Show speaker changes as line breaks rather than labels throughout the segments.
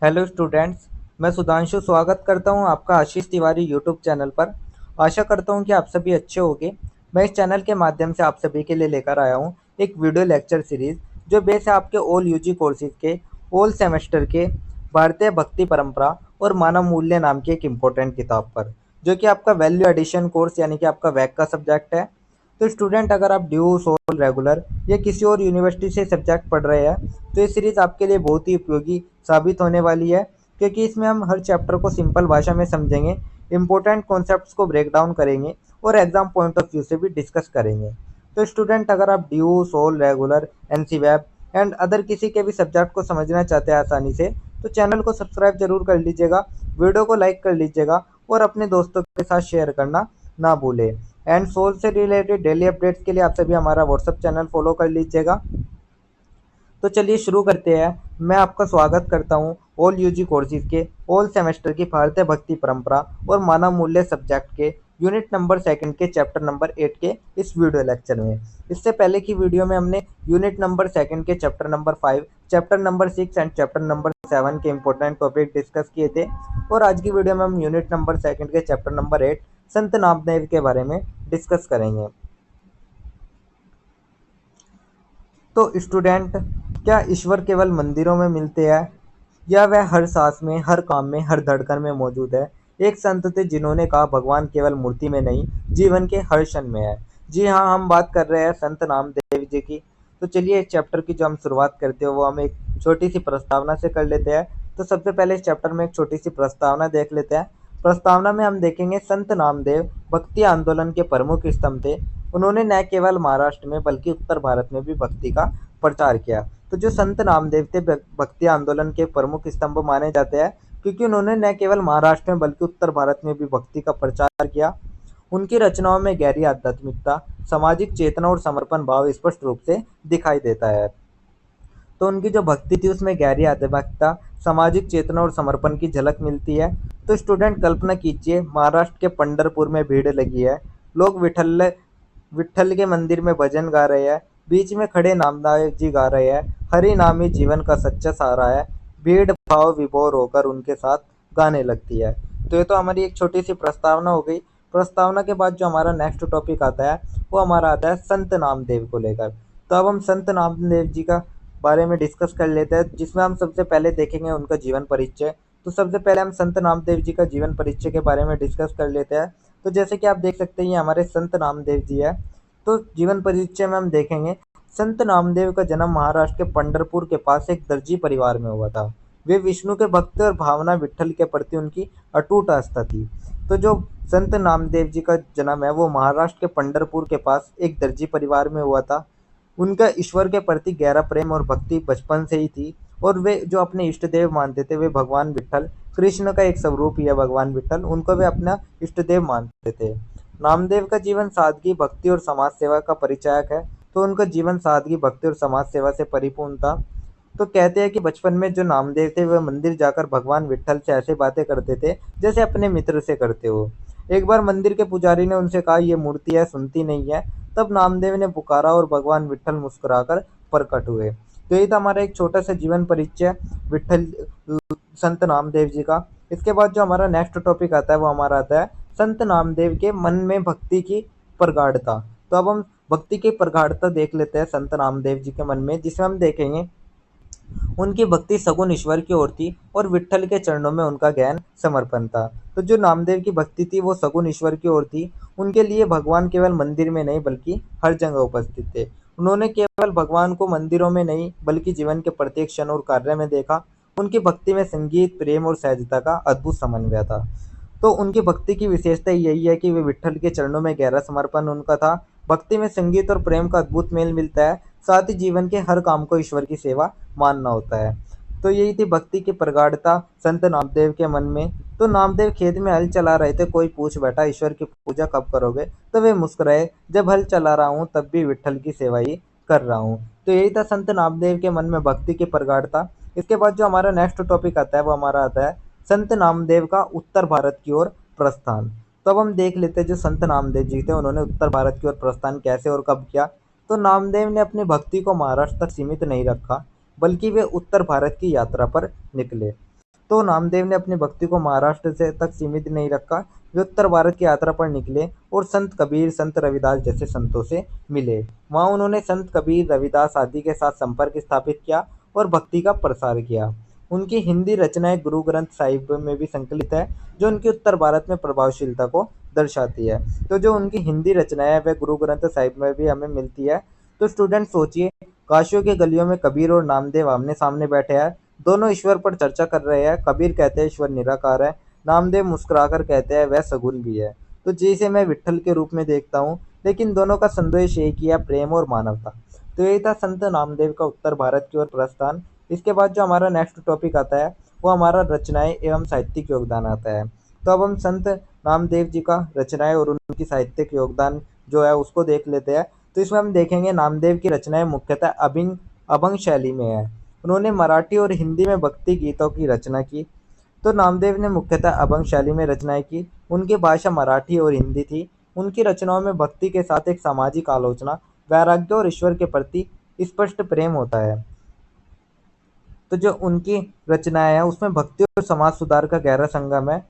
Hello students. मैं सुधांशु स्वागत करता हूं आपका आशीष तिवारी यूट्यूब चैनल पर। आशा करता हूं कि आप सभी अच्छे होंगे। मैं इस चैनल के माध्यम से आप सभी के लिए लेकर आया हूं एक वीडियो लेक्चर सीरीज जो बेस है आपके ऑल यूजी कोर्सेज के ऑल सेमेस्टर के भारतीय भक्ति परंपरा और मानव मूल्य नाम की एक इम्पोर्टेंट किताब पर, जो कि आपका वैल्यू एडिशन कोर्स यानी कि आपका वैक का सब्जेक्ट है। तो स्टूडेंट, अगर आप ड्यू, सोल, रेगुलर या किसी और यूनिवर्सिटी से सब्जेक्ट पढ़ रहे हैं तो ये सीरीज आपके लिए बहुत ही उपयोगी साबित होने वाली है, क्योंकि इसमें हम हर चैप्टर को सिंपल भाषा में समझेंगे, इंपॉर्टेंट कॉन्सेप्ट्स को ब्रेक डाउन करेंगे और एग्जाम पॉइंट ऑफ व्यू से भी डिस्कस करेंगे। तो स्टूडेंट, अगर आप DU, SOL, regular, NCWEB and other किसी के भी सब्जेक्ट को समझना चाहते हैं आसानी से, तो चैनल को सब्सक्राइब जरूर कर लीजिएगा, वीडियो को लाइक कर लीजिएगा और अपने दोस्तों के साथ शेयर करना ना भूलें। एंड सोल से रिलेटेड डेली अपडेट्स के लिए आप सभी हमारा व्हाट्सएप चैनल फॉलो कर लीजिएगा। तो चलिए शुरू करते हैं। मैं आपका स्वागत करता हूं ऑल यूजी कोर्सेज के ऑल सेमेस्टर की भारतीय भक्ति परंपरा और मानव मूल्य सब्जेक्ट के यूनिट नंबर सेकंड के चैप्टर नंबर 8 के इस वीडियो लेक्चर में। इससे पहले की वीडियो में हमने यूनिट नंबर सेकंड के chapter number 5, chapter number 6 and chapter number 7 के इंपॉर्टेंट टॉपिक डिस्कस किए थे, और आज की वीडियो में हम यूनिट नंबर सेकंड के चैप्टर नंबर 8 संत नामदेव के बारे में डिस्कस करेंगे। तो स्टूडेंट, क्या ईश्वर केवल मंदिरों में मिलते हैं या वह हर सांस में, हर काम में, हर धड़कन में मौजूद है? एक संत थे जिन्होंने कहा भगवान केवल मूर्ति में नहीं, जीवन के हर क्षण में है। जी हाँ, हम बात कर रहे हैं संत नामदेव जी की। तो चलिए इस चैप्टर की जो हम शुरुआत करते हो वो हम एक छोटी सी प्रस्तावना से कर लेते हैं। तो सबसे पहले इस चैप्टर में एक छोटी सी प्रस्तावना देख लेते हैं। प्रस्तावना में हम देखेंगे संत नामदेव भक्ति आंदोलन के प्रमुख स्तंभ थे। उन्होंने न केवल महाराष्ट्र में बल्कि उत्तर भारत में भी भक्ति का प्रचार किया। तो जो संत नामदेव थे भक्ति आंदोलन के प्रमुख स्तंभ माने जाते हैं, क्योंकि उन्होंने न केवल महाराष्ट्र में बल्कि उत्तर भारत में भी भक्ति का प्रचार किया। उनकी रचनाओं में गहरी आध्यात्मिकता, सामाजिक चेतना और समर्पण भाव स्पष्ट रूप से दिखाई देता है। तो उनकी जो भक्ति थी उसमें गहरी आध्यात्मिकता, सामाजिक चेतना और समर्पण की झलक मिलती है। तो स्टूडेंट, कल्पना कीजिए महाराष्ट्र के पंढरपुर में भीड़ लगी है। लोग विठल विठ्ठल के मंदिर में भजन गा रहे हैं, बीच में खड़े नामदेव जी गा रहे हैं, हरि नाम ही जीवन का सच्चा सहारा है। भीड़ भाव विभोर होकर उनके साथ गाने लगती है। तो ये तो हमारी एक छोटी सी प्रस्तावना हो गई। प्रस्तावना के बाद जो हमारा नेक्स्ट टॉपिक आता है वो हमारा आता है संत नामदेव को लेकर। तो अब हम संत नामदेव जी का बारे में डिस्कस कर लेते हैं, जिसमें हम सबसे पहले देखेंगे उनका जीवन परिचय। तो सबसे पहले हम संत नामदेव जी का जीवन परिचय के बारे में डिस्कस कर लेते हैं। तो जैसे कि आप देख सकते हैं ये हमारे संत नामदेव जी है। तो जीवन परिचय में हम देखेंगे संत नामदेव का जन्म महाराष्ट्र के पंढरपुर के पास एक दर्जी परिवार में हुआ था। वे विष्णु के भक्त और भावना विठल के प्रति उनकी अटूट आस्था थी। तो जो संत नामदेव जी का जन्म है वो महाराष्ट्र के पंढरपुर के पास एक दर्जी परिवार में हुआ था। उनका ईश्वर के प्रति गहरा प्रेम और भक्ति बचपन से ही थी, और वे जो अपने इष्ट देव मानते थे वे भगवान विठल, कृष्ण का एक स्वरूप ही है भगवान विठल, उनको वे अपना इष्ट देव मानते थे। नामदेव का जीवन सादगी, भक्ति और समाज सेवा का परिचायक है। तो उनका जीवन सादगी, भक्ति और समाज सेवा से परिपूर्ण था। तो कहते हैं कि बचपन में जो नामदेव थे वह मंदिर जाकर भगवान विठल से ऐसे बातें करते थे जैसे अपने मित्र से करते हो। एक बार मंदिर के पुजारी ने उनसे कहा ये मूर्ति है, सुनती नहीं है। तब नामदेव ने पुकारा और भगवान विठल मुस्कुराकर प्रकट हुए। तो ये था हमारा एक छोटा सा जीवन परिचय विठल संत नामदेव जी का। इसके बाद जो हमारा नेक्स्ट टॉपिक आता है वो हमारा आता है संत नामदेव के मन में भक्ति की प्रगाढ़ता। तो अब हम भक्ति की प्रगाढ़ता देख लेते हैं संत नामदेव जी के मन में, जिसमें हम देखेंगे उनकी भक्ति सगुण ईश्वर की ओर थी और विट्ठल के चरणों में उनका गहन समर्पण था। तो जो नामदेव की भक्ति थी वो सगुण ईश्वर की ओर थी। उनके लिए भगवान केवल मंदिर में नहीं बल्कि हर जगह उपस्थित थे। उन्होंने केवल भगवान को मंदिरों में नहीं बल्कि जीवन के प्रत्येक क्षण और कार्य में देखा। उनकी भक्ति में संगीत, प्रेम और सहजता का अद्भुत समन्वय था। तो उनकी भक्ति की विशेषता यही है कि वे विट्ठल के चरणों में गहरा समर्पण उनका था। भक्ति में संगीत और प्रेम का अद्भुत मेल मिलता है, साथ ही जीवन के हर काम को ईश्वर की सेवा मानना होता है। तो यही थी भक्ति की प्रगाढ़ता संत नामदेव के मन में। तो नामदेव खेत में हल चला रहे थे, कोई पूछ बैठा ईश्वर की पूजा कब करोगे? तो वे मुस्कुराए, जब हल चला रहा हूँ तब भी विट्ठल की सेवा ही कर रहा हूँ। तो यही था संत नामदेव के मन में भक्ति की प्रगाढ़ता। इसके बाद जो हमारा नेक्स्ट टॉपिक आता है वो हमारा आता है संत नामदेव का उत्तर भारत की ओर प्रस्थान। तो अब हम देख लेते हैं जो संत नामदेव जी थे उन्होंने उत्तर भारत की ओर प्रस्थान कैसे और कब किया। तो नामदेव ने अपनी भक्ति को महाराष्ट्र तक सीमित नहीं रखा, बल्कि वे उत्तर भारत की यात्रा पर निकले। तो नामदेव ने अपनी भक्ति को महाराष्ट्र से तक सीमित नहीं रखा। वे उत्तर भारत की यात्रा पर निकले और संत कबीर, संत रविदास जैसे संतों से मिले। वहाँ उन्होंने संत कबीर, रविदास आदि के साथ संपर्क स्थापित किया और भक्ति का प्रसार किया। उनकी हिंदी रचनाएं गुरु ग्रंथ साहिब में भी संकलित है, जो उनकी उत्तर भारत में प्रभावशीलता को दर्शाती है। तो जो उनकी हिंदी रचनाएं हैं, वह गुरु ग्रंथ साहिब में भी हमें मिलती है। तो स्टूडेंट सोचिए, काशियों के गलियों में कबीर और नामदेव आमने सामने बैठे हैं। दोनों ईश्वर पर चर्चा कर रहे हैं। कबीर कहते हैं ईश्वर निराकार है, नामदेव मुस्कुराकर कहते हैं वह सगुण भी है। तो जिसे मैं विट्ठल के रूप में देखता हूँ, लेकिन दोनों का संदेश एक ही है, प्रेम और मानवता। तो यही था संत नामदेव का उत्तर भारत की ओर प्रस्थान। इसके बाद जो हमारा नेक्स्ट टॉपिक आता है, वो हमारा रचनाएं एवं साहित्यिक योगदान आता है। तो अब हम संत नामदेव जी का रचनाएं और उनकी साहित्यिक योगदान जो है उसको देख लेते हैं। तो इसमें हम देखेंगे नामदेव की रचनाएं मुख्यतः अभंग शैली में है। उन्होंने मराठी और हिंदी में भक्ति गीतों की रचना की। तो नामदेव ने मुख्यतः अभंग शैली में रचनाएं की। उनकी भाषा मराठी और हिंदी थी। उनकी रचनाओं में भक्ति के साथ एक सामाजिक आलोचना, वैराग्य और ईश्वर के प्रति स्पष्ट प्रेम होता है। तो जो उनकी रचनाएं हैं उसमें भक्ति और समाज सुधार का गहरा संगम है।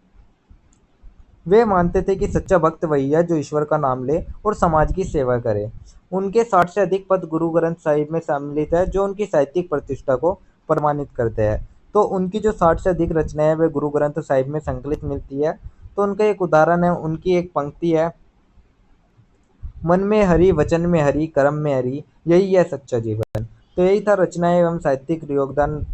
वे मानते थे कि सच्चा भक्त वही है जो ईश्वर का नाम ले और समाज की सेवा करे। उनके 60 से अधिक पद गुरु ग्रंथ साहिब में सम्मिलित है, जो उनकी साहित्यिक प्रतिष्ठा को प्रमाणित करते हैं। तो उनकी जो 60 से अधिक रचनाएं हैं वे गुरु ग्रंथ साहिब में संकलित मिलती है। तो उनका एक उदाहरण है, उनकी एक पंक्ति है, मन में हरि, वचन में हरि, कर्म में हरि, यही है सच्चा जीवन। तो यही था रचनाएं एवं साहित्यिक योगदान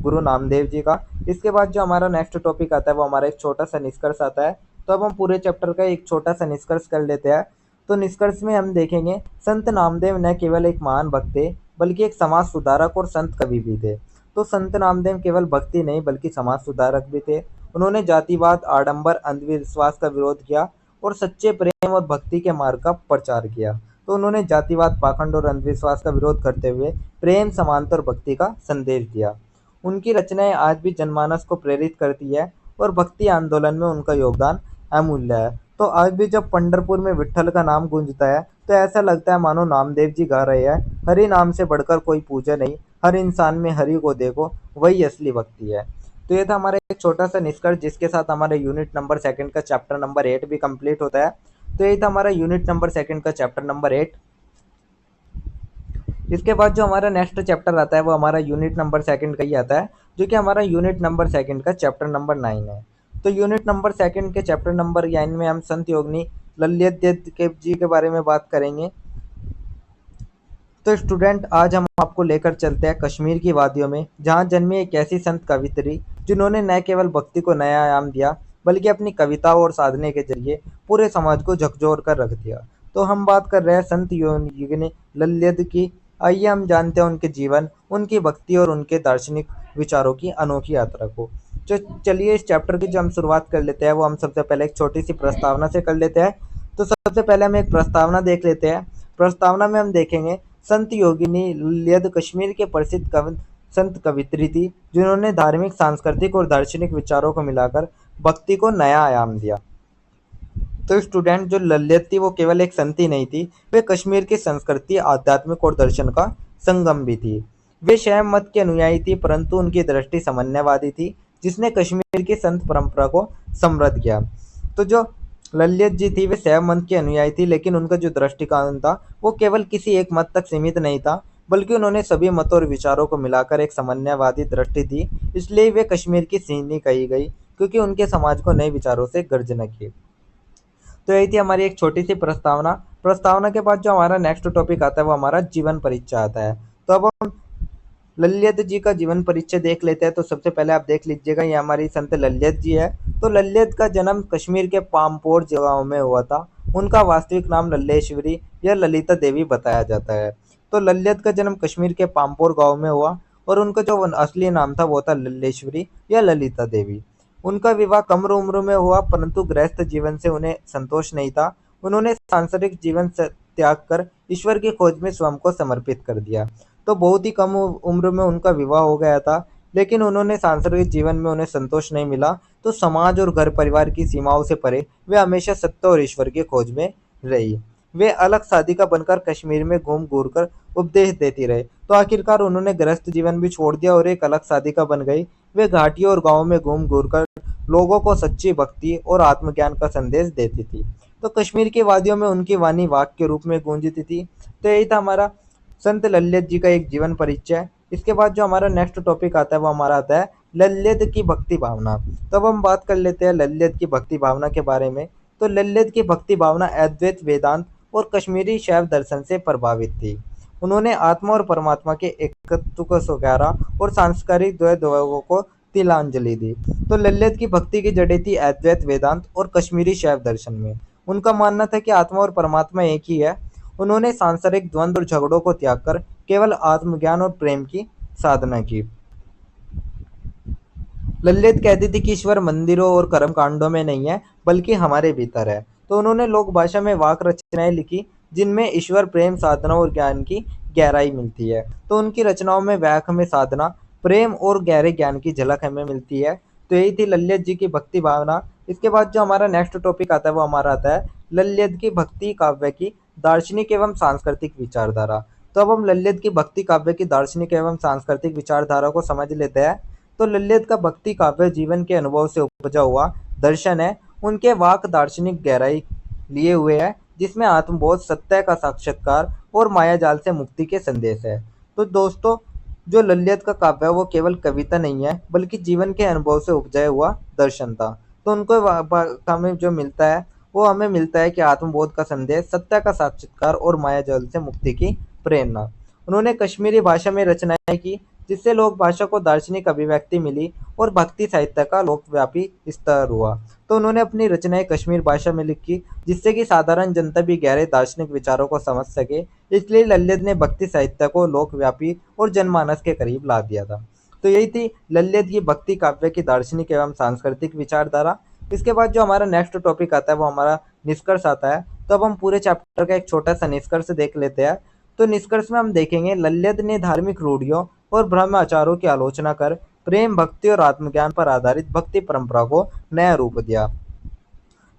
गुरु नामदेव जी का। इसके बाद जो हमारा नेक्स्ट टॉपिक आता है वो हमारा एक छोटा सा निष्कर्ष आता है। तो अब हम पूरे चैप्टर का एक छोटा सा निष्कर्ष कर लेते हैं। तो निष्कर्ष में हम देखेंगे संत नामदेव न केवल एक महान भक्त थे, बल्कि एक समाज सुधारक और संत कवि भी थे। तो संत नामदेव केवल भक्ति नहीं बल्कि समाज सुधारक भी थे। उन्होंने जातिवाद, आडंबर, अंधविश्वास का विरोध किया और सच्चे प्रेम और भक्ति के मार्ग का प्रचार किया। तो उन्होंने जातिवाद, पाखंड और अंधविश्वास का विरोध करते हुए प्रेम, समानता और भक्ति का संदेश दिया। उनकी रचनाएं आज भी जनमानस को प्रेरित करती है और भक्ति आंदोलन में उनका योगदान अमूल्य है। तो आज भी जब पंढरपुर में विट्ठल का नाम गूंजता है तो ऐसा लगता है मानो नामदेव जी गा रहे हैं, हरि नाम से बढ़कर कोई पूजा नहीं, हर इंसान में हरि को देखो, वही असली भक्ति है। तो ये था हमारा एक छोटा सा निष्कर्ष, जिसके साथ हमारे यूनिट नंबर 2 का चैप्टर नंबर 8 भी कंप्लीट होता है। तो यही था हमारा यूनिट नंबर 2 का चैप्टर नंबर 8। इसके बाद जो हमारा नेक्स्ट चैप्टर आता है वो हमारा यूनिट नंबर 2 का ही आता है, जो कि हमारा यूनिट नंबर 2 का चैप्टर नंबर 9 है। तो यूनिट नंबर 2 के चैप्टर नंबर 9 में हम संत योगिनी ललित के जी के बारे में बात करेंगे। तो स्टूडेंट, आज हम आपको लेकर चलते हैं कश्मीर की वादियों में, जहाँ जन्मी एक ऐसी संत कवित्री जिन्होंने न केवल भक्ति को नया आयाम दिया, बल्कि अपनी कविताओं और साधने के जरिए पूरे समाज को झकझोर कर रख दिया। तो हम बात कर रहे हैं संत योगिनी ललित की। आइए हम जानते हैं उनके जीवन, उनकी भक्ति और उनके दार्शनिक विचारों की अनोखी यात्रा को। तो चलिए इस चैप्टर की जो हम शुरुआत कर लेते हैं वो हम सबसे पहले एक छोटी सी प्रस्तावना से कर लेते हैं। तो सबसे पहले हम एक प्रस्तावना देख लेते हैं। प्रस्तावना में हम देखेंगे संत योगिनी ललित कश्मीर के प्रसिद्ध संत कवित्री थी, जिन्होंने धार्मिक, सांस्कृतिक और दार्शनिक विचारों को मिलाकर भक्ति को नया आयाम दिया। तो स्टूडेंट, जो ललित थी वो केवल एक संत ही नहीं थी, वे कश्मीर की संस्कृति, आध्यात्मिक और दर्शन का संगम भी थी। वे शैव मत के अनुयायी थी, परंतु उनकी दृष्टि समन्वयवादी थी, जिसने कश्मीर की संत परंपरा को समृद्ध किया। तो जो ललित जी थी वे शैव मत की अनुयायी थी, लेकिन उनका जो दृष्टिकोण था वो केवल किसी एक मत तक सीमित नहीं था, बल्कि उन्होंने सभी मतों और विचारों को मिलाकर एक समन्वयवादी दृष्टि दी। इसलिए वे कश्मीर की सिंहनी कही गई, क्योंकि उनके समाज को नए विचारों से गर्जना की। तो यही थी हमारी एक छोटी सी प्रस्तावना। प्रस्तावना के बाद जो हमारा नेक्स्ट टॉपिक आता है वो हमारा जीवन परिचय आता है। तो अब हम ललित जी का जीवन परिचय देख लेते हैं। तो सबसे पहले आप देख लीजिएगा, ये हमारी संत ललित जी है। तो ललित का जन्म कश्मीर के पामपोर गांव में हुआ था। उनका वास्तविक नाम लल्लेश्वरी या ललिता देवी बताया जाता है। तो ललित का जन्म कश्मीर के पामपोर गांव में हुआ और उनका जो असली नाम था वो था लल्लेश्वरी या ललिता देवी। उनका विवाह कम उम्र में हुआ, परंतु गृहस्थ जीवन से उन्हें संतोष नहीं था। उन्होंने सांसारिक जीवन से त्याग कर ईश्वर की खोज में स्वयं को समर्पित कर दिया। तो बहुत ही कम उम्र में उनका विवाह हो गया था, लेकिन उन्होंने सांसारिक जीवन में उन्हें संतोष नहीं मिला, तो समाज और घर परिवार की सीमाओं से परे वे हमेशा सत्य और ईश्वर की खोज में रही। वे अलग साधिका बनकर कश्मीर में घूम घूर कर उपदेश देती रहे। तो आखिरकार उन्होंने गृहस्थ जीवन भी छोड़ दिया और एक अलग साधिका बन गई। वे घाटियों और गांवों में घूम घूर कर लोगों को सच्ची भक्ति और आत्मज्ञान का संदेश देती थी। तो कश्मीर की वादियों में उनकी वाणी वाक के रूप में गूंजती थी। तो यही था हमारा संत ललित जी का एक जीवन परिचय। इसके बाद जो हमारा नेक्स्ट टॉपिक आता है वो हमारा आता है ललित की भक्ति भावना। तो अब हम बात कर लेते हैं ललित की भक्ति भावना के बारे में। तो ललित की भक्ति भावना अद्वैत वेदांत और कश्मीरी शैव दर्शन से प्रभावित थी। उन्होंने आत्मा और परमात्मा के एकत्व को स्वीकारा और सांस्कृतिक द्वैतों को तिलांजलि दी। तो ललित की भक्ति की जड़ें थी अद्वैत वेदांत और कश्मीरी शैव दर्शन में। उनका मानना था कि आत्मा और परमात्मा एक ही है। उन्होंने सांसारिक द्वंद्व और झगड़ों को त्याग कर केवल आत्मज्ञान और प्रेम की साधना की। ललित कहती थी कि ईश्वर मंदिरों और कर्मकांडों में नहीं है, बल्कि हमारे भीतर है। तो उन्होंने लोक भाषा में वाक रचनाएं लिखी जिनमें ईश्वर प्रेम साधना और ज्ञान की गहराई मिलती है। तो उनकी रचनाओं में व्याख में साधना, प्रेम और गहरे ज्ञान की झलक हमें मिलती है। तो यही थी ललित जी की भक्ति भावना। इसके बाद जो हमारा नेक्स्ट टॉपिक आता है वो हमारा आता है ललित की भक्ति काव्य की दार्शनिक एवं सांस्कृतिक विचारधारा। तो अब हम ललित की भक्ति काव्य की दार्शनिक एवं सांस्कृतिक विचारधारा को समझ लेते हैं। तो ललित का भक्ति काव्य जीवन के अनुभव से उपजा हुआ दर्शन है। उनके वाक दार्शनिक गहराई लिए हुए है, जिसमें आत्मबोध, सत्य का साक्षात्कार और माया जाल से मुक्ति के संदेश है। तो दोस्तों, जो ललित का काव्य है वो केवल कविता नहीं है, बल्कि जीवन के अनुभव से उपजाया हुआ दर्शन था। तो उनको हमें जो मिलता है वो हमें मिलता है कि आत्मबोध का संदेश, सत्य का साक्षात्कार और माया जाल से मुक्ति की प्रेरणा। उन्होंने कश्मीरी भाषा में रचनाएं की, जिससे लोक भाषा को दार्शनिक अभिव्यक्ति मिली और भक्ति साहित्य का लोकव्यापी स्तर हुआ। तो उन्होंने अपनी रचनाएं कश्मीर भाषा में लिखी, जिससे कि साधारण जनता भी गहरे दार्शनिक विचारों को समझ सके। इसलिए ललित ने भक्ति साहित्य को लोकव्यापी और जनमानस के करीब ला दिया था। तो यही थी ललित की भक्ति काव्य की दार्शनिक एवं सांस्कृतिक विचारधारा। इसके बाद जो हमारा नेक्स्ट टॉपिक आता है वो हमारा निष्कर्ष आता है। तो अब हम पूरे चैप्टर का एक छोटा सा निष्कर्ष देख लेते हैं। तो निष्कर्ष में हम देखेंगे ललित ने धार्मिक रूढ़ियों और ब्रह्म आचारों की आलोचना कर प्रेम, भक्ति और आत्मज्ञान पर आधारित भक्ति परंपरा को नया रूप दिया।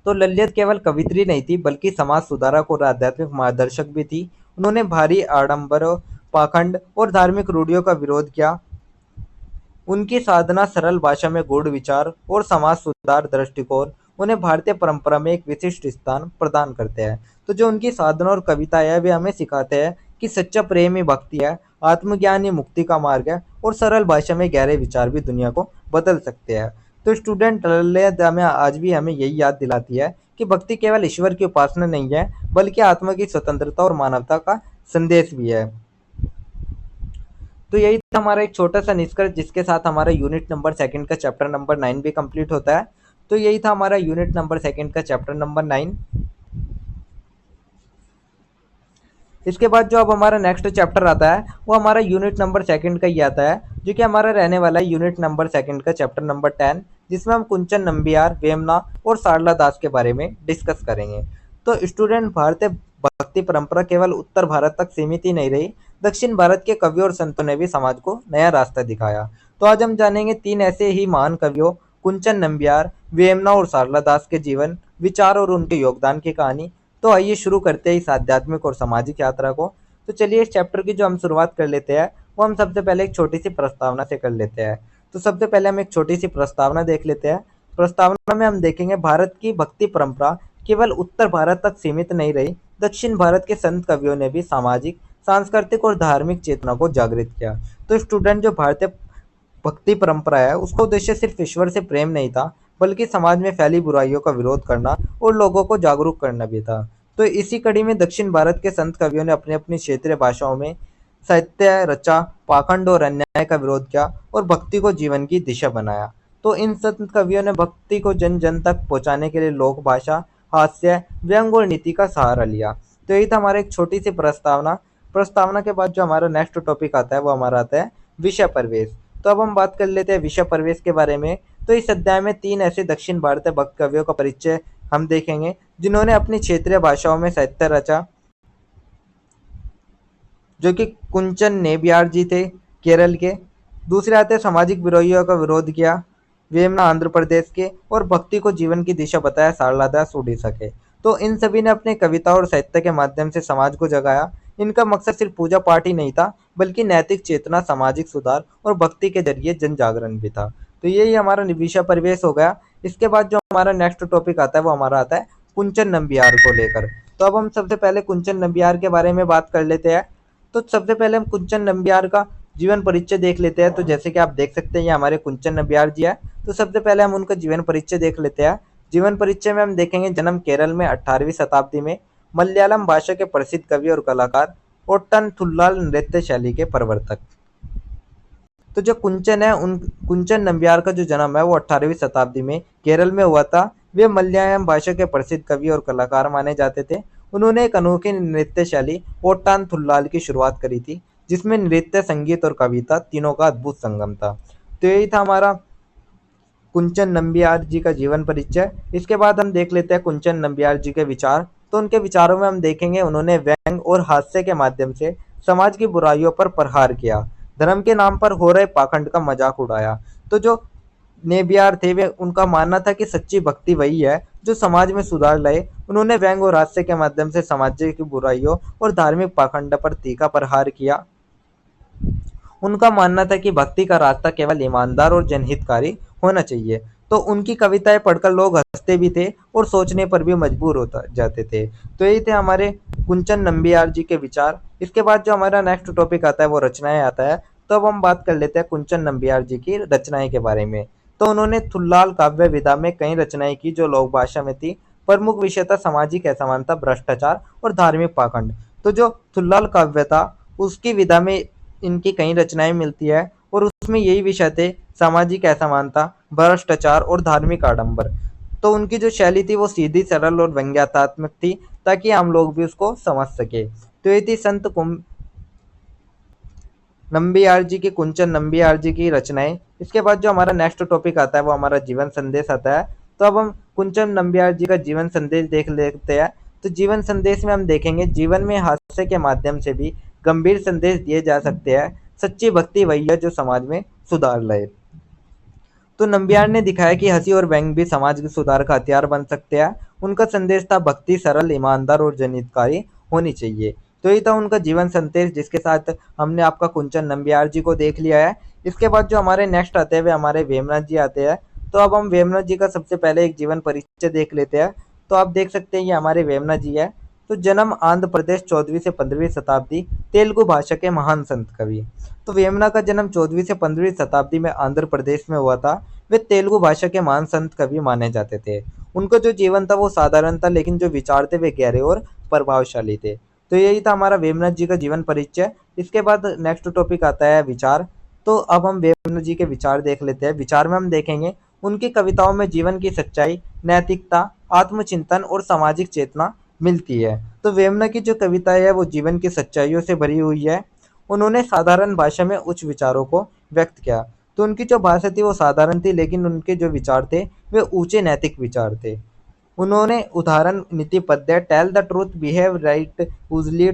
तो ललित केवल कवित्री नहीं थी, बल्कि समाज सुधारक और आध्यात्मिक मार्गदर्शक भी थी। उन्होंने भारी आडंबर, पाखंड और धार्मिक रूढ़ियों का विरोध किया। उनकी साधना, सरल भाषा में गूढ़ विचार और समाज सुधार दृष्टिकोण उन्हें भारतीय परंपरा में एक विशिष्ट स्थान प्रदान करते हैं। तो जो उनकी साधना और कविताएं हैं वे हमें सिखाते हैं कि सच्चा प्रेम ही भक्ति है, आत्मज्ञान ही मुक्ति का मार्ग है और सरल भाषा में गहरे विचार भी दुनिया को बदल सकते हैं। तो स्टूडेंट ललित हमें आज भी हमें यही याद दिलाती है कि भक्ति केवल ईश्वर की उपासना नहीं है, बल्कि आत्मा की स्वतंत्रता और मानवता का संदेश भी है। तो यही था हमारा एक छोटा सा निष्कर्ष, जिसके साथ हमारा यूनिट नंबर सेकंड का चैप्टर नंबर 9 भी कंप्लीट होता है। तो यही था हमारा यूनिट नंबर सेकंड का चैप्टर नंबर 9। इसके बाद जो अब हमारा नेक्स्ट चैप्टर आता है वो हमारा यूनिट नंबर सेकंड का ही आता है, जो कि हमारा रहने वाला है यूनिट नंबर सेकंड का चैप्टर नंबर 10, जिसमें हम कुंचन नंबियार, वेमना और सारला दास के बारे में डिस्कस करेंगे। तो स्टूडेंट, भारतीय भक्ति परंपरा केवल उत्तर भारत तक सीमित ही नहीं रही, दक्षिण भारत के कवियों और संतों ने भी समाज को नया रास्ता दिखाया। तो आज हम जानेंगे 3 ऐसे ही महान कवियों, कुंचन नंबियार, वेमना और सारला दास के जीवन, विचार और उनके योगदान की कहानी। तो आइए शुरू करते हैं इस आध्यात्मिक और सामाजिक यात्रा को। तो चलिए इस चैप्टर की जो हम शुरुआत कर लेते हैं वो हम सबसे पहले एक छोटी सी प्रस्तावना से कर लेते हैं। तो सबसे पहले हम एक छोटी सी प्रस्तावना देख लेते हैं। प्रस्तावना में हम देखेंगे भारत की भक्ति परंपरा केवल उत्तर भारत तक सीमित नहीं रही, दक्षिण भारत के संत कवियों ने भी सामाजिक, सांस्कृतिक और धार्मिक चेतना को जागृत किया। तो स्टूडेंट, जो भारतीय भक्ति परंपरा है उसका उद्देश्य सिर्फ ईश्वर से प्रेम नहीं था, बल्कि समाज में फैली बुराइयों का विरोध करना और लोगों को जागरूक करना भी था। तो इसी कड़ी में दक्षिण भारत के संत कवियों ने अपनी अपनी क्षेत्रीय भाषाओं में साहित्य रचा, पाखंड और अन्याय का विरोध किया और भक्ति को जीवन की दिशा बनाया। तो इन संत कवियों ने भक्ति को जन जन तक पहुंचाने के लिए लोक भाषा, हास्य, व्यंग और नीति का सहारा लिया। तो यही था हमारा एक छोटी सी प्रस्तावना। प्रस्तावना के बाद जो हमारा नेक्स्ट टॉपिक आता है वो हमारा आता है विषय प्रवेश। तो अब हम बात कर लेते हैं विषय प्रवेश के बारे में। तो इस अध्याय में 3 ऐसे दक्षिण भारतीय भक्त कवियों का परिचय हम देखेंगे जिन्होंने अपनी क्षेत्रीय भाषाओं में साहित्य रचा, जो कि कुंचन नेबियार जी थे केरल के। दूसरे आते सामाजिक बुराइयों का विरोध किया, वेमना आंध्र प्रदेश के, और भक्ति को जीवन की दिशा बताया, सारला दास उड़ीसा के। तो इन सभी ने अपने कविता और साहित्य के माध्यम से समाज को जगाया। इनका मकसद सिर्फ पूजा पाठ ही नहीं था, बल्कि नैतिक चेतना, सामाजिक सुधार और भक्ति के जरिए जन जागरण भी था। तो यही हमारा विषय परिवेश हो गया। इसके बाद जो हमारा नेक्स्ट टॉपिक आता है वो हमारा आता है कुंचन नंबियार को लेकर। तो अब हम सबसे पहले कुंचन नंबियार के बारे में बात कर लेते हैं। तो सबसे पहले हम कुंचन नंबियार का जीवन परिचय देख लेते हैं। तो जैसे कि आप देख सकते हैं ये हमारे कुंचन नंबियार जी है। तो सबसे पहले हम उनका जीवन परिचय देख लेते हैं। जीवन परिचय में हम देखेंगे जन्म केरल में 18वीं शताब्दी में, मलयालम भाषा के प्रसिद्ध कवि और कलाकार, ओट्टन थुल्लाल नृत्य शैली के प्रवर्तक। तो जो कुंचन है उन कुंचन नंबियार का जो जन्म है वो 18वीं शताब्दी में केरल में हुआ था। वे मलयालम भाषा के प्रसिद्ध कवि और कलाकार माने जाते थे। उन्होंने एक अनोखी नृत्य शैली ओट्टान थुल्लाल की शुरुआत करी थी, जिसमें नृत्य, संगीत और कविता तीनों का अद्भुत संगम था। तो यही था हमारा कुंचन नंबियार जी का जीवन परिचय। इसके बाद हम देख लेते हैं कुंचन नंबियार जी के विचार। तो उनके विचारों में हम देखेंगे उन्होंने व्यंग और हास्य के माध्यम से समाज की बुराइयों पर प्रहार किया, धर्म के नाम पर हो रहे पाखंड का मजाक उड़ाया। तो जो नेबियार थे वे उनका मानना था कि सच्ची भक्ति वही है जो समाज में सुधार लाए। उन्होंने व्यंग और हास्य के माध्यम से समाज की बुराइयों और धार्मिक पाखंड पर तीखा प्रहार किया। उनका मानना था कि भक्ति का रास्ता केवल ईमानदार और जनहितकारी होना चाहिए। तो उनकी कविताएं पढ़कर लोग हंसते भी थे और सोचने पर भी मजबूर होता जाते थे। तो यही थे हमारे कुंचन नंबियार जी के विचार। इसके बाद जो हमारा नेक्स्ट टॉपिक आता है वो रचनाएं आता है। तो अब हम बात कर लेते हैं कुंचन नंबियार जी की रचनाएं के बारे में। तो उन्होंने थुल्लाल काव्य विधा में कई रचनाएं की जो लोक भाषा में थी। प्रमुख विषय था सामाजिक असमानता, भ्रष्टाचार और धार्मिक पाखंड। तो जो थुल्लाल काव्य था उसकी विधा में इनकी कई रचनाएं मिलती है और उसमें यही विषय थे सामाजिक असमानता, भ्रष्टाचार और धार्मिक आडंबर। तो उनकी जो शैली थी वो सीधी, सरल और व्यंग्यात्मक थी ताकि आम लोग भी उसको समझ सके। तो ये थी संत नंबियार जी की, कुंचन नंबियार जी की रचनाएं। इसके बाद जो हमारा नेक्स्ट टॉपिक आता है वो हमारा जीवन संदेश आता है। तो अब हम कुंचन नंबियार जी का जीवन संदेश देख लेते हैं। तो जीवन संदेश में हम देखेंगे जीवन में हास्य के माध्यम से भी गंभीर संदेश दिए जा सकते हैं। सच्ची भक्ति वही है जो समाज में सुधार लाए। तो नंबियार ने दिखाया कि हंसी और व्यंग भी समाज के सुधार का हथियार बन सकते हैं। उनका संदेश था भक्ति सरल, ईमानदार और जनहितकारी होनी चाहिए। तो ये था उनका जीवन संदेश, जिसके साथ हमने आपका कुंचन नंबियार जी को देख लिया है। इसके बाद जो हमारे नेक्स्ट आते हैं वे हमारे वेमनाथ जी आते हैं। तो अब हम वेमनाथ जी का सबसे पहले एक जीवन परिचय देख लेते हैं। तो आप देख सकते हैं ये हमारे वेमनाथ जी है। तो जन्म आंध्र प्रदेश, 14वीं से 15वीं शताब्दी, तेलुगु भाषा के महान संत कवि। तो वेमना का जन्म 14वीं से 15वीं शताब्दी में आंध्र प्रदेश में हुआ था। वे तेलुगु भाषा के महान संत कवि माने जाते थे। उनका जो जीवन था वो साधारण था, लेकिन जो विचार थे वे गहरे और प्रभावशाली थे। तो यही था हमारा वेमनाथ जी का जीवन परिचय। इसके बाद नेक्स्ट टॉपिक आता है विचार। तो अब हम वेमनाथ जी के विचार देख लेते हैं। विचार में हम देखेंगे उनकी कविताओं में जीवन की सच्चाई, नैतिकता, आत्मचिंतन और सामाजिक चेतना मिलती है। तो वेमना की जो कविताएं है वो जीवन की सच्चाइयों से भरी हुई है। उन्होंने साधारण भाषा में उच्च विचारों को व्यक्त किया। तो उनकी जो भाषा थी वो साधारण थी, लेकिन उनके जो विचार थे वे ऊंचे नैतिक विचार थे। उन्होंने उदाहरण नीति पद्य tell the truth, behave right, usually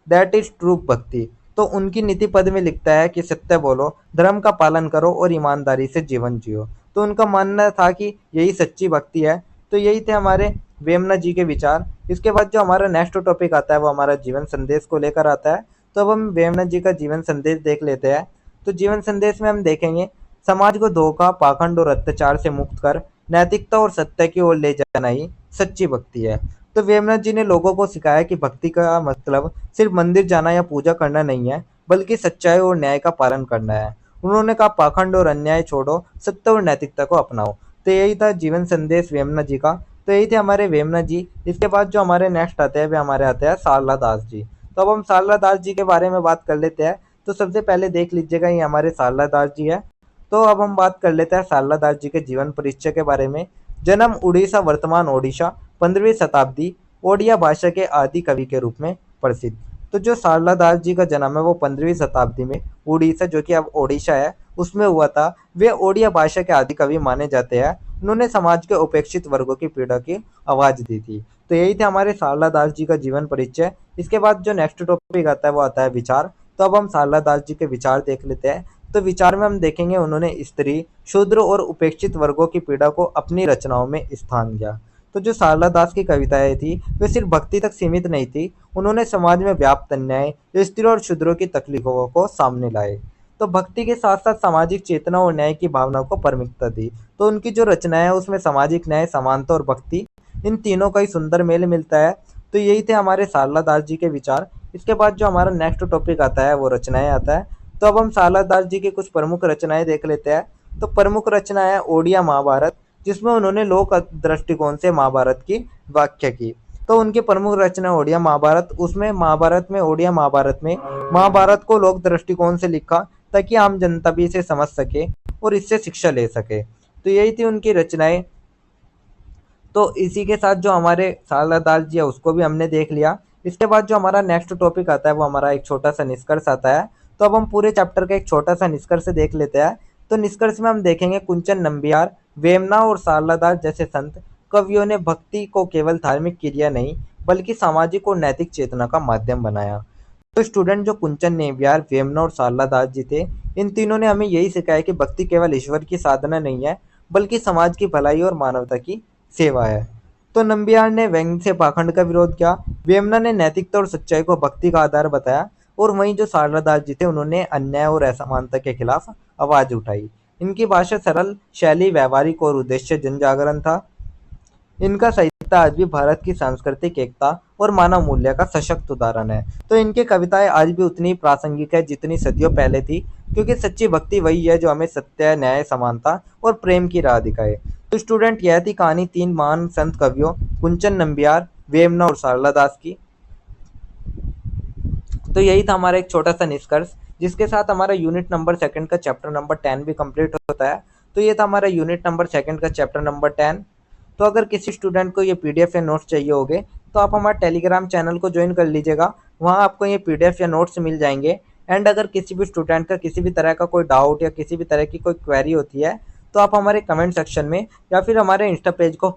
that is true bhakti. तो उनकी नीति पद में लिखता है कि सत्य बोलो, धर्म का पालन करो और ईमानदारी से जीवन जियो। तो उनका मानना था कि यही सच्ची भक्ति है। तो यही थे हमारे वेमना जी के विचार। इसके बाद जो हमारा नेक्स्ट टॉपिक आता है वो हमारा जीवन संदेश को लेकर आता है। तो अब हम वेमना जी का जीवन संदेश देख लेते हैं। तो जीवन संदेश में हम देखेंगे समाज को धोखा, पाखंड और अत्याचार से मुक्त कर नैतिकता और सत्य की ओर ले जाना ही सच्ची भक्ति है। तो वेमनाथ जी ने लोगों को सिखाया कि भक्ति का मतलब सिर्फ मंदिर जाना या पूजा करना नहीं है, बल्कि सच्चाई और न्याय का पालन करना है। उन्होंने कहा पाखंड और अन्याय छोड़ो, सत्य और नैतिकता को अपनाओ। तो यही था जीवन संदेश वेमनाथ जी का। तो यही थे हमारे वेमनाथ जी। इसके बाद जो हमारे नेक्स्ट आते हैं वे हमारे आते हैं सारला दास जी। तो अब हम सारला दास जी के बारे में बात कर लेते हैं। तो सबसे पहले देख लीजिएगा ये हमारे सारला दास जी है। तो अब हम बात कर लेते हैं सारला दास जी के जीवन परिचय के बारे में। जन्म उड़ीसा, वर्तमान ओडिशा, 15वीं शताब्दी, ओडिया भाषा के आदि कवि के रूप में प्रसिद्ध। तो जो सारला दास जी का जन्म है वो 15वीं शताब्दी में उड़ीसा, जो कि अब ओडिशा है, उसमें हुआ था। वे ओडिया भाषा के आदि कवि माने जाते हैं। उन्होंने समाज के उपेक्षित वर्गों की पीड़ा की आवाज दी थी। तो यही थे हमारे सारला दास जी का जीवन परिचय। इसके बाद जो नेक्स्ट टॉपिक आता है वो आता है विचार। तो अब हम सारला दास जी के विचार देख लेते हैं। तो विचार में हम देखेंगे उन्होंने स्त्री, शूद्र और उपेक्षित वर्गों की पीड़ा को अपनी रचनाओं में स्थान दिया। तो जो सारला दास की कविताएं थी वे सिर्फ भक्ति तक सीमित नहीं थी, उन्होंने समाज में व्याप्त अन्याय, स्त्रियों और शूद्रों की तकलीफों को सामने लाए। तो भक्ति के साथ साथ सामाजिक चेतना और न्याय की भावना को प्रमुखता दी। तो उनकी जो रचनाएं है उसमें सामाजिक न्याय, समानता और भक्ति, इन तीनों का ही सुंदर मेल मिलता है। तो यही थे हमारे सारला दास जी के विचार। इसके बाद जो हमारा नेक्स्ट टॉपिक आता है वो रचनाएं आता है। तो अब हम सारला दास जी की कुछ प्रमुख रचनाएं देख लेते हैं। तो प्रमुख रचना है ओडिया महाभारत, जिसमें उन्होंने लोक दृष्टिकोण से महाभारत की व्याख्या की। तो उनकी प्रमुख रचना ओडिया महाभारत, उसमें ओडिया महाभारत में महाभारत को लोक दृष्टिकोण से लिखा ताकि आम जनता भी इसे समझ सके और इससे शिक्षा ले सके। तो यही थी उनकी रचनाएं। तो इसी के साथ जो हमारे सारला दास जी है उसको भी हमने देख लिया। इसके बाद जो हमारा नेक्स्ट टॉपिक आता है वो हमारा एक छोटा सा निष्कर्ष आता है। तो अब हम पूरे चैप्टर का एक छोटा सा निष्कर्ष देख लेते हैं। तो निष्कर्ष में हम देखेंगे कुंचन नंबियार, वेमना और सारला दास जैसे संत कवियों ने भक्ति को केवल धार्मिक क्रिया नहीं बल्कि सामाजिक और नैतिक चेतना का माध्यम बनाया। तो स्टूडेंट जो कुंचन नेबियार, वेमना और सारला दास जी थे, इन तीनों ने हमें यही सिखाया कि भक्ति केवल ईश्वर की साधना नहीं है बल्कि समाज की भलाई और मानवता की सेवा है। तो नंबियार ने व्यंग से पाखंड का विरोध किया, वेमना ने नैतिकता और सच्चाई को भक्ति का आधार बताया और वहीं जो सारला दास जी थे उन्होंने अन्याय और असमानता के खिलाफ आवाज उठाई। इनकी भाषा सरल, शैली व्यावहारिक और उद्देश्य जनजागरण था। इनका साहित्य आज भी भारत की सांस्कृतिक एकता और मानव मूल्य का सशक्त उदाहरण है। तो इनकी कविताएं आज भी उतनी प्रासंगिक है जितनी सदियों पहले थी, क्योंकि सच्ची भक्ति वही है जो हमें सत्य, न्याय, समानता और प्रेम की राह दिखाए। तो स्टूडेंट, यह थी कहानी तीन महान संत कवियों कुंचन नंबियार, वेमना और सारला दास की। तो यही था हमारा एक छोटा सा निष्कर्ष, जिसके साथ हमारा यूनिट नंबर सेकंड का चैप्टर नंबर 10 भी कंप्लीट होता है। तो ये था हमारा यूनिट नंबर सेकंड का चैप्टर नंबर 10। तो अगर किसी स्टूडेंट को ये पीडीएफ या नोट्स चाहिए होंगे तो आप हमारे टेलीग्राम चैनल को ज्वाइन कर लीजिएगा, वहाँ आपको ये पीडीएफ या नोट्स मिल जाएंगे। एंड अगर किसी भी स्टूडेंट का किसी भी तरह का कोई डाउट या किसी भी तरह की कोई क्वेरी होती है तो आप हमारे कमेंट सेक्शन में या फिर हमारे इंस्टा पेज को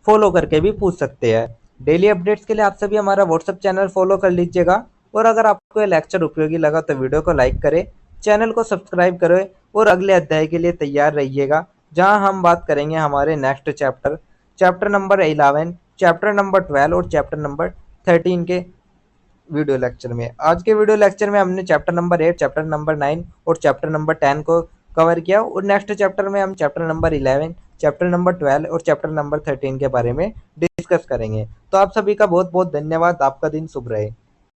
फॉलो करके भी पूछ सकते हैं। डेली अपडेट्स के लिए आप सभी हमारा व्हाट्सएप चैनल फॉलो कर लीजिएगा। और अगर आपको ये लेक्चर उपयोगी लगा तो वीडियो को लाइक करें, चैनल को सब्सक्राइब करें और अगले अध्याय के लिए तैयार रहिएगा, जहां हम बात करेंगे हमारे next chapter number 11, chapter number 12 और चैप्टर नंबर 13 के वीडियो लेक्चर में। आज के वीडियो लेक्चर में हमने चैप्टर नंबर 8, चैप्टर नंबर 9 और चैप्टर नंबर 10 को कवर किया और नेक्स्ट चैप्टर में हम चैप्टर नंबर 11, चैप्टर नंबर 12 और चैप्टर नंबर 13 के बारे में डिस्कस करेंगे। तो आप सभी का बहुत बहुत धन्यवाद। आपका दिन शुभ रहे।